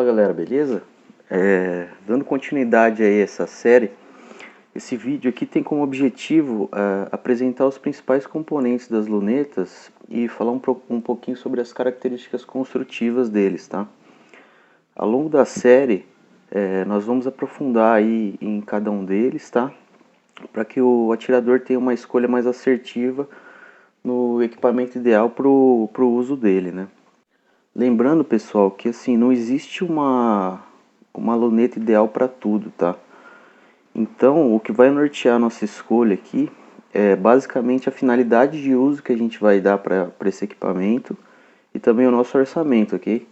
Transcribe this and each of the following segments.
Fala galera, beleza? Dando continuidade a essa série, esse vídeo aqui tem como objetivo apresentar os principais componentes das lunetas e falar um pouquinho sobre as características construtivas deles, tá? Ao longo da série, nós vamos aprofundar aí em cada um deles, tá? Para que o atirador tenha uma escolha mais assertiva no equipamento ideal para o uso dele, né? Lembrando, pessoal, que assim, não existe uma luneta ideal para tudo, tá? Então, o que vai nortear a nossa escolha aqui é basicamente a finalidade de uso que a gente vai dar para esse equipamento e também o nosso orçamento, ok?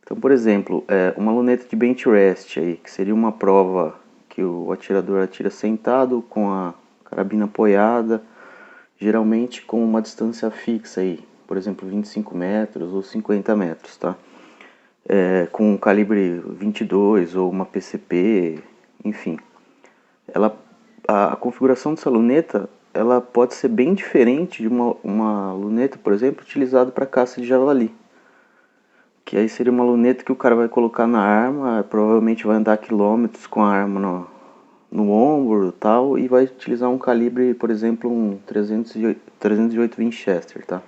Então, por exemplo, uma luneta de bench rest aí, que seria uma prova que o atirador atira sentado com a carabina apoiada, geralmente com uma distância fixa aí, por exemplo, 25 metros ou 50 metros, tá? Com um calibre 22 ou uma PCP, enfim. A configuração dessa luneta, ela pode ser bem diferente de uma luneta, por exemplo, utilizada para caça de javali. Que aí seria uma luneta que o cara vai colocar na arma, provavelmente vai andar quilômetros com a arma no ombro e tal, e vai utilizar um calibre, por exemplo, um 308 Winchester, tá?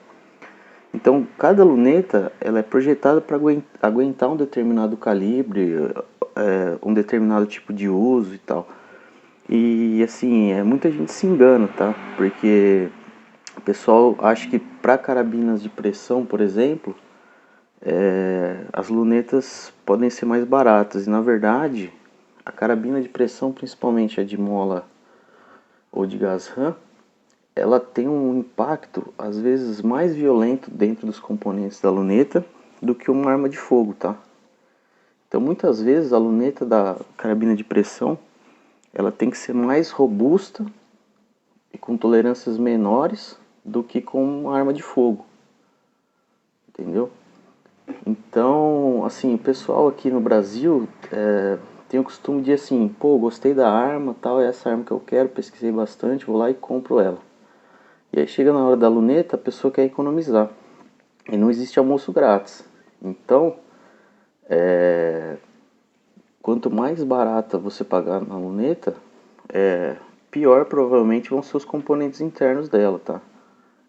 Então, cada luneta ela é projetada para aguentar um determinado calibre, um determinado tipo de uso e tal. E assim, muita gente se engana, tá? Porque o pessoal acha que para carabinas de pressão, por exemplo, as lunetas podem ser mais baratas. E na verdade, a carabina de pressão, principalmente a de mola ou de gás RAM, ela tem um impacto às vezes mais violento dentro dos componentes da luneta do que uma arma de fogo, tá? Então muitas vezes a luneta da carabina de pressão ela tem que ser mais robusta e com tolerâncias menores do que com uma arma de fogo, entendeu? Então, assim, o pessoal aqui no Brasil tem o costume de assim, pô, gostei da arma, tal, é essa arma que eu quero, pesquisei bastante, vou lá e compro ela. E aí chega na hora da luneta, a pessoa quer economizar. E não existe almoço grátis. Então, quanto mais barata você pagar na luneta, pior provavelmente vão ser os componentes internos dela, tá?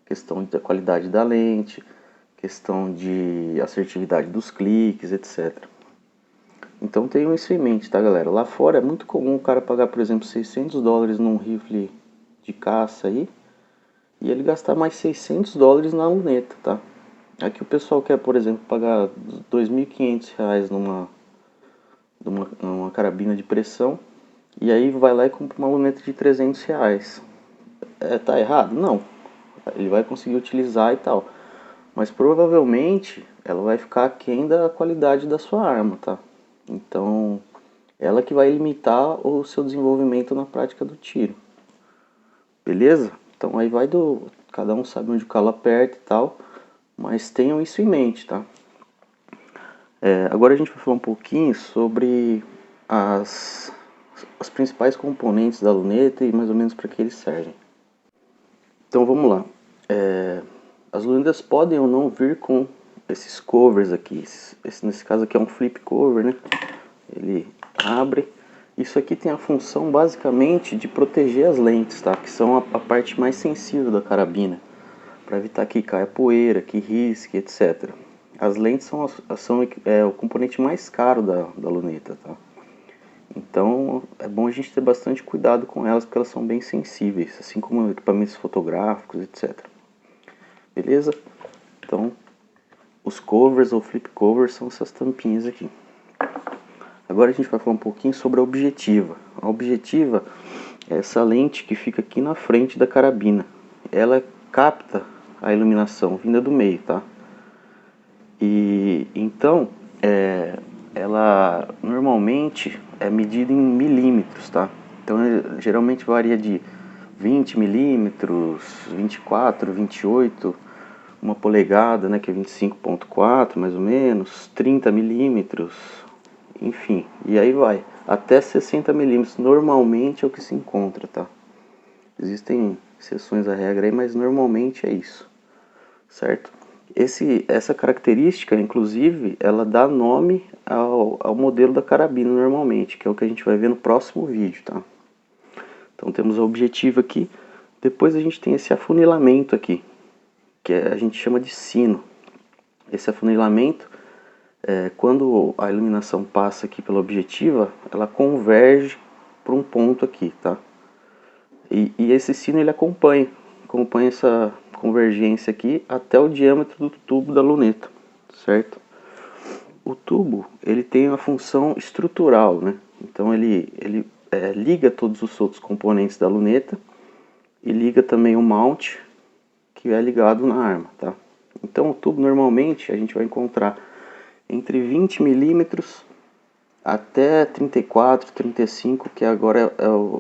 Questão da qualidade da lente, questão de assertividade dos cliques, etc. Então tenham isso em mente, tá galera? Lá fora é muito comum o cara pagar, por exemplo, $600 num rifle de caça aí, e ele gastar mais $600 na luneta, tá? Aqui o pessoal quer, por exemplo, pagar R$ 2.500 numa carabina de pressão, e aí vai lá e compra uma luneta de R$ 300. Tá errado? Não. Ele vai conseguir utilizar e tal. Mas provavelmente ela vai ficar aquém da qualidade da sua arma, tá? Então, ela que vai limitar o seu desenvolvimento na prática do tiro. Beleza? Então aí vai cada um sabe onde o calo aperta e tal, mas tenham isso em mente, tá? Agora a gente vai falar um pouquinho sobre as principais componentes da luneta e mais ou menos para que eles servem. Então vamos lá. As lunetas podem ou não vir com esses covers aqui. Nesse caso aqui é um flip cover, né? Ele abre. Isso aqui tem a função basicamente de proteger as lentes, tá? Que são a parte mais sensível da carabina, para evitar que caia poeira, que risque, etc. As lentes são o componente mais caro da luneta, tá? Então é bom a gente ter bastante cuidado com elas, porque elas são bem sensíveis, assim como equipamentos fotográficos, etc. Beleza? Então os covers ou flip covers são essas tampinhas aqui. Agora a gente vai falar um pouquinho sobre a objetiva. A objetiva é essa lente que fica aqui na frente da carabina. Ela capta a iluminação vinda do meio, tá? E então ela normalmente é medida em milímetros, tá? Então geralmente varia de 20 milímetros, 24, 28, uma polegada, né, que é 25,4 mais ou menos, 30 milímetros, enfim, e aí vai, até 60 milímetros normalmente é o que se encontra, tá? Existem exceções à regra aí, mas normalmente é isso, certo? Essa característica, inclusive, ela dá nome ao modelo da carabina normalmente, que é o que a gente vai ver no próximo vídeo, tá? Então temos a objetiva aqui, depois a gente tem esse afunilamento aqui, que a gente chama de sino. Esse afunilamento, quando a iluminação passa aqui pela objetiva, ela converge para um ponto aqui, tá? E esse sino ele acompanha essa convergência aqui até o diâmetro do tubo da luneta, certo? O tubo ele tem uma função estrutural, né? Então ele liga todos os outros componentes da luneta e liga também o mount que é ligado na arma, tá? Então o tubo normalmente a gente vai encontrar entre 20 milímetros até 34, 35, que agora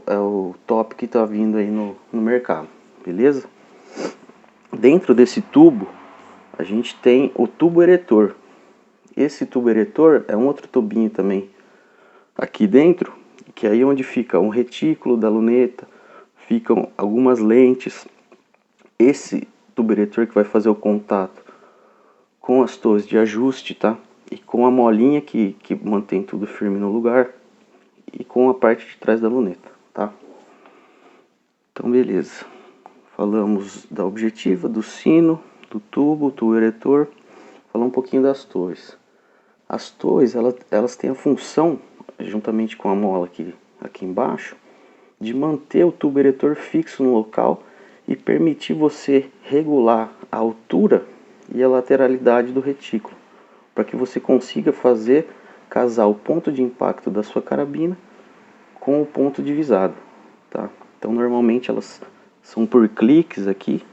é o top que está vindo aí no mercado, beleza? Dentro desse tubo a gente tem o tubo eretor. Esse tubo eretor é um outro tubinho também aqui dentro, que é aí onde fica um retículo da luneta, ficam algumas lentes. Esse tubo eretor que vai fazer o contato com as torres de ajuste, tá? E com a molinha que mantém tudo firme no lugar e com a parte de trás da luneta, tá? Então beleza, falamos da objetiva, do sino, do tubo eretor, falar um pouquinho das torres. As torres elas têm a função, juntamente com a mola aqui embaixo, de manter o tubo eretor fixo no local e permitir você regular a altura e a lateralidade do retículo, para que você consiga casar o ponto de impacto da sua carabina com o ponto de visado, tá? Então normalmente elas são por cliques aqui,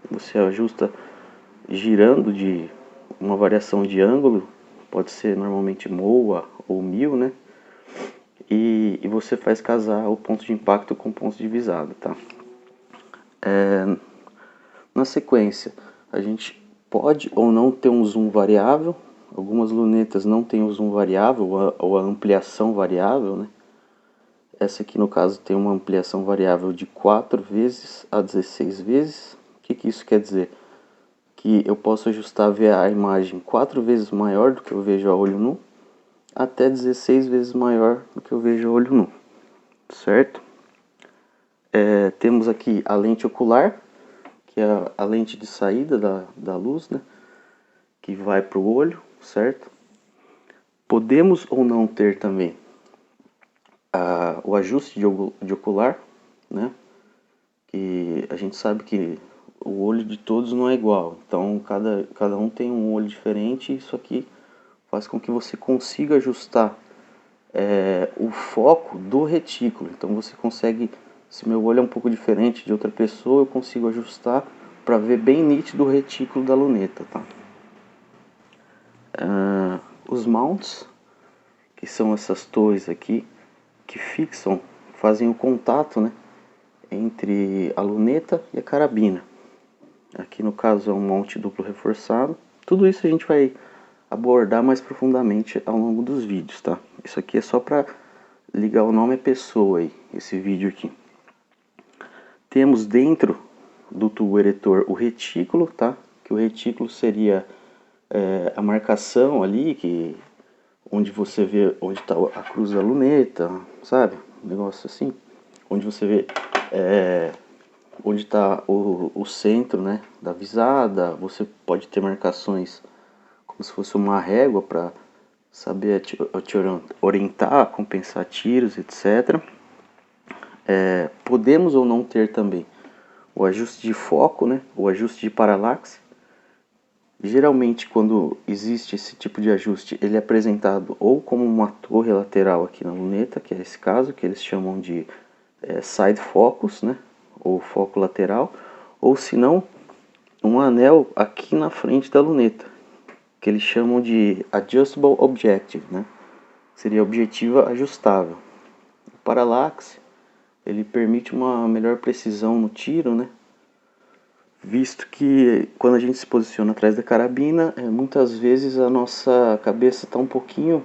você ajusta girando de uma variação de ângulo, pode ser normalmente MOA ou 1000, né? E você faz casar o ponto de impacto com o ponto de visado, tá? Na sequência, a gente pode ou não ter um zoom variável. Algumas lunetas não tem o zoom variável ou a ampliação variável, né? Essa aqui no caso tem uma ampliação variável de 4 vezes a 16 vezes. O que isso quer dizer? Que eu posso ajustar a imagem 4 vezes maior do que eu vejo a olho nu, até 16 vezes maior do que eu vejo a olho nu, certo? Temos aqui a lente ocular, que é a lente de saída da luz, né? Que vai para o olho, certo? Podemos ou não ter também o ajuste de ocular, né? Que a gente sabe que o olho de todos não é igual, então cada um tem um olho diferente, e isso aqui faz com que você consiga ajustar o foco do retículo. Então você consegue, se meu olho é um pouco diferente de outra pessoa, eu consigo ajustar para ver bem nítido o retículo da luneta, tá? Os mounts, que são essas torres aqui, que fazem o contato, né, entre a luneta e a carabina. Aqui no caso é um mount duplo reforçado. Tudo isso a gente vai abordar mais profundamente ao longo dos vídeos, tá? Isso aqui é só para ligar o nome à pessoa aí, esse vídeo aqui. Temos dentro do tubo eretor o retículo, tá? Que o retículo seria a marcação ali, onde você vê onde está a cruz da luneta, sabe? Um negócio assim. Onde você vê onde está o centro, né, da visada. Você pode ter marcações como se fosse uma régua para saber te orientar, compensar tiros, etc. Podemos ou não ter também o ajuste de foco, né, o ajuste de paralaxe. Geralmente, quando existe esse tipo de ajuste, ele é apresentado ou como uma torre lateral aqui na luneta, que é esse caso, que eles chamam de side focus, né, ou foco lateral, ou se não, um anel aqui na frente da luneta, que eles chamam de adjustable objective, né, seria objetiva ajustável. O paralaxe, ele permite uma melhor precisão no tiro, né, visto que quando a gente se posiciona atrás da carabina, muitas vezes a nossa cabeça está um pouquinho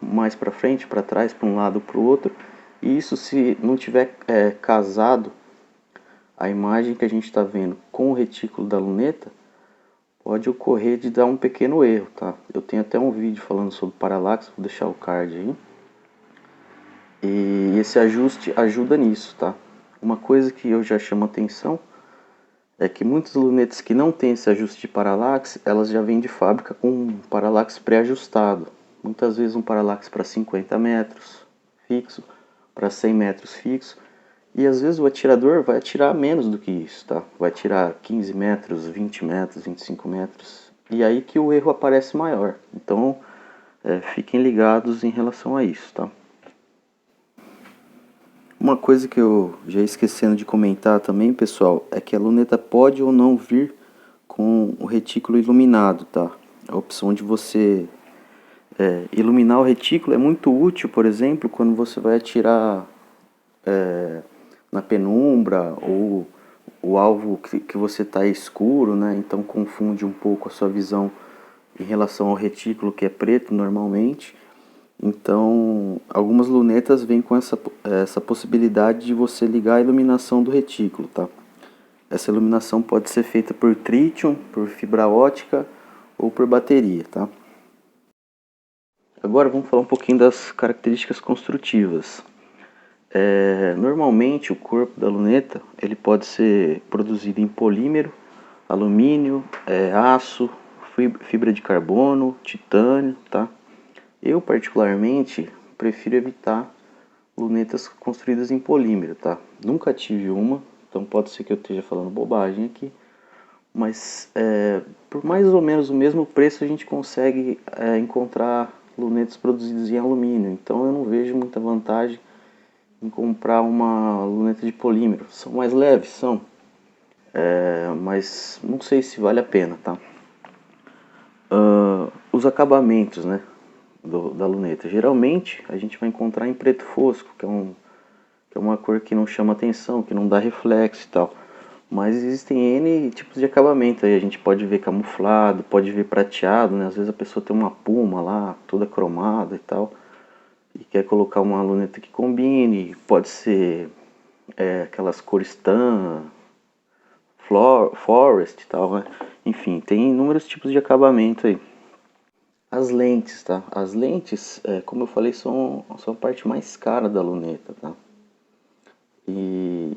mais para frente, para trás, para um lado, para o outro, e isso, se não tiver casado a imagem que a gente está vendo com o retículo da luneta, pode ocorrer de dar um pequeno erro, tá? Eu tenho até um vídeo falando sobre paralaxe, vou deixar o card aí. E esse ajuste ajuda nisso, tá? Uma coisa que eu já chamo atenção é que muitas lunetas que não tem esse ajuste de paralaxe, elas já vêm de fábrica com um paralaxe pré-ajustado. Muitas vezes um paralaxe para 50 metros fixo, para 100 metros fixo. E às vezes o atirador vai atirar menos do que isso, tá? Vai atirar 15 metros, 20 metros, 25 metros. E aí que o erro aparece maior. Então, fiquem ligados em relação a isso, tá? Uma coisa que eu já esquecendo de comentar também, pessoal, é que a luneta pode ou não vir com o retículo iluminado, tá? A opção de você iluminar o retículo é muito útil, por exemplo, quando você vai atirar na penumbra ou o alvo que você está escuro, né? Então confunde um pouco a sua visão em relação ao retículo que é preto normalmente. Então, algumas lunetas vêm com essa possibilidade de você ligar a iluminação do retículo, tá? Essa iluminação pode ser feita por tritium, por fibra ótica ou por bateria, tá? Agora vamos falar um pouquinho das características construtivas. Normalmente o corpo da luneta ele pode ser produzido em polímero, alumínio, aço, fibra de carbono, titânio, tá? Eu particularmente prefiro evitar lunetas construídas em polímero, tá? Nunca tive uma, então pode ser que eu esteja falando bobagem aqui, mas por mais ou menos o mesmo preço a gente consegue encontrar lunetas produzidas em alumínio, então eu não vejo muita vantagem em comprar uma luneta de polímero. São mais leves, são, mas não sei se vale a pena, tá? Os acabamentos, né, da luneta. Geralmente a gente vai encontrar em preto fosco, que é uma cor que não chama atenção, que não dá reflexo e tal. Mas existem N tipos de acabamento aí. A gente pode ver camuflado, pode ver prateado, né? Às vezes a pessoa tem uma puma lá, toda cromada e tal, e quer colocar uma luneta que combine. Pode ser aquelas cores tan, forest e tal, né? Enfim, tem inúmeros tipos de acabamento aí. As lentes, tá? As lentes, como eu falei, são a parte mais cara da luneta, tá? E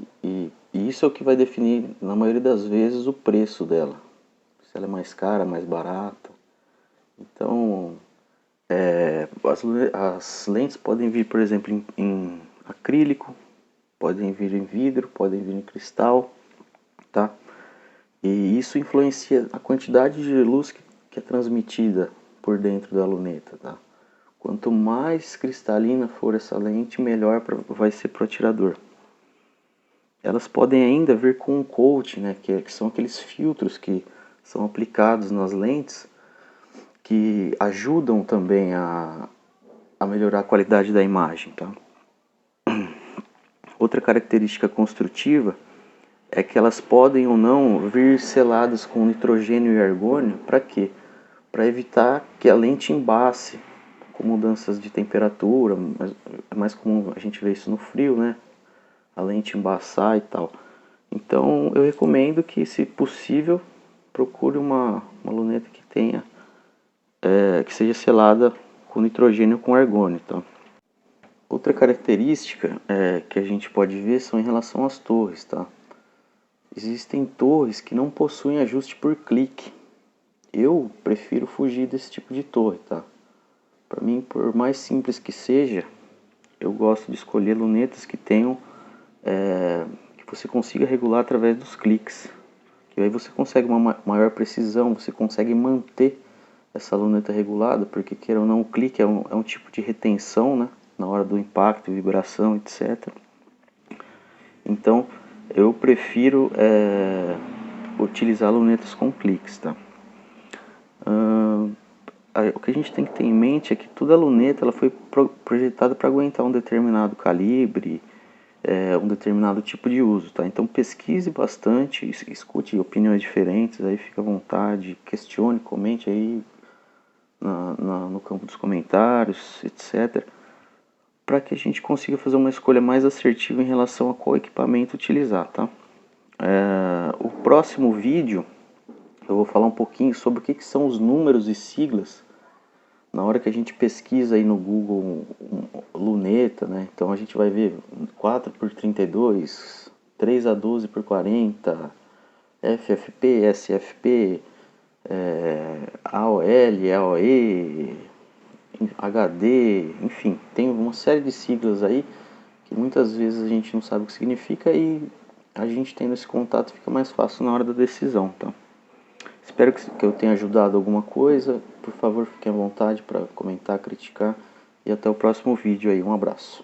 isso é o que vai definir, na maioria das vezes, o preço dela. Se ela é mais cara, mais barata. Então, as lentes podem vir, por exemplo, em acrílico, podem vir em vidro, podem vir em cristal, tá? E isso influencia a quantidade de luz que é transmitida por dentro da luneta, tá? Quanto mais cristalina for essa lente, melhor vai ser para o atirador. Elas podem ainda vir com um coat, né, que são aqueles filtros que são aplicados nas lentes, que ajudam também a melhorar a qualidade da imagem, tá? Outra característica construtiva é que elas podem ou não vir seladas com nitrogênio e argônio. Para quê? Para evitar que a lente embace com mudanças de temperatura. É mais comum a gente ver isso no frio, né? A lente embaçar e tal. Então eu recomendo que, se possível, procure uma luneta que tenha que seja selada com nitrogênio ou com argônio, tá? Outra característica que a gente pode ver são em relação às torres, tá? Existem torres que não possuem ajuste por clique. Eu prefiro fugir desse tipo de torre, tá? Para mim, por mais simples que seja, eu gosto de escolher lunetas que tenham que você consiga regular através dos cliques. Que aí você consegue uma maior precisão, você consegue manter essa luneta regulada, porque queira ou não, o clique é um tipo de retenção, né? Na hora do impacto, vibração, etc. Então, eu prefiro utilizar lunetas com cliques, tá? O que a gente tem que ter em mente é que toda luneta ela foi projetada para aguentar um determinado calibre, um determinado tipo de uso, tá? Então pesquise bastante, escute opiniões diferentes, aí fica à vontade, questione, comente aí no campo dos comentários, etc. Para que a gente consiga fazer uma escolha mais assertiva em relação a qual equipamento utilizar, tá? O próximo vídeo eu vou falar um pouquinho sobre o que são os números e siglas na hora que a gente pesquisa aí no Google luneta, né? Então a gente vai ver 4 por 32, 3 a 12 por 40, FFP, SFP, AOL, AOE, HD, enfim, tem uma série de siglas aí que muitas vezes a gente não sabe o que significa e a gente tendo esse contato fica mais fácil na hora da decisão. Então, espero que eu tenha ajudado alguma coisa. Por favor, fiquem à vontade para comentar, criticar e até o próximo vídeo aí. Um abraço.